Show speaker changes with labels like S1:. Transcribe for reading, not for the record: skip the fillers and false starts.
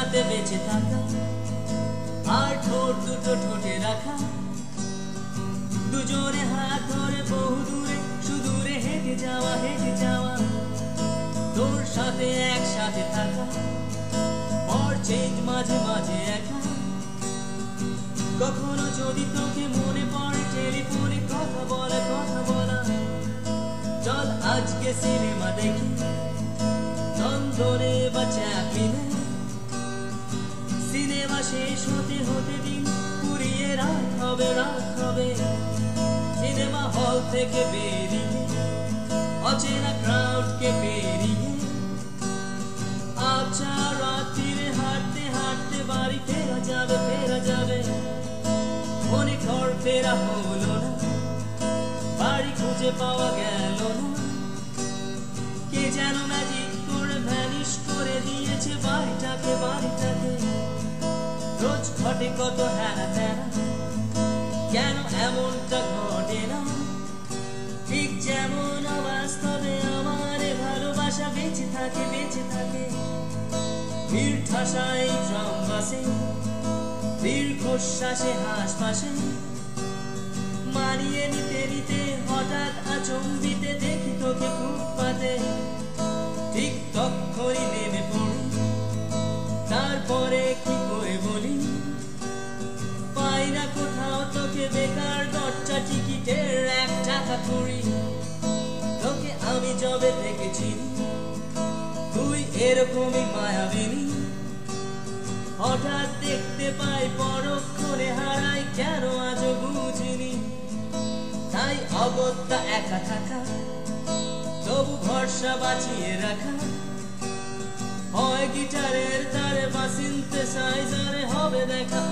S1: সাথে বেঁচে থাকা আর ঠোঁট দুটো ঠোঁটে রাখা, দুজনে হাত ধরে বহু দূরে সুদূরে হেঁটে যাওয়া তোর সাথে একসাথে থাকা, পর চেঞ্জ মাঝে মাঝে একা। কখনো যদি তোকে মনে পড়ে টেলিফোনে কথা বলা, চল আজকে সিনেমা দেখি লন্ডনে বা চ্যাপলিনে। সিনেমা শেষ হতে হতে দিন পুরিয়ে রাত হবে। সিনেমা হল থেকে বেরিয়ে অচেনা ক্রাউডকে পেরিয়ে আচ্ছা রাত্রিরে হাঁটতে হাঁটতে বাড়ি ফেরা যাবে। মনে ঘর ফেরা হলো না, বাড়ি খুঁজে পাওয়া গেল না। কে যেন ম্যাজিক করে ভ্যানিশ করে দিয়েছে বাড়িটাকে। রোজ ঘটে কত হ্যানা ত্যানা, কেন এমনটা ঘটে না? ঠিক যেমন বাস্তবে আমার ভালোবাসা বেঁচে থাকে। ভিড় ঠাসায় ট্রাম বাসে, দীর্ঘশ্বাসে হাসপাশে, মানিয়ে নিতে হঠাৎ আচম্বিতে দেখি তোকে ফুটপাতে। ঠিক তখনই নেমে পড়ি, তারপরে কি করে বলি পাই না কোথাও তোকে, বেকার দরজা টিকিটের 1 টাকা করি। তোকে আমি যবে দেখেছি তুই এরকমই মায়াবিনী, হঠাৎ দেখতে পাই পরক্ষণে হারাই, কেন আজও বুঝিনি। তাই অগত্যা একা থাকা, তবু ভরসা বাঁচিয়ে রাখা, হয় গিটারের তারে বা সিনথেসাইজারে হবে দেখা।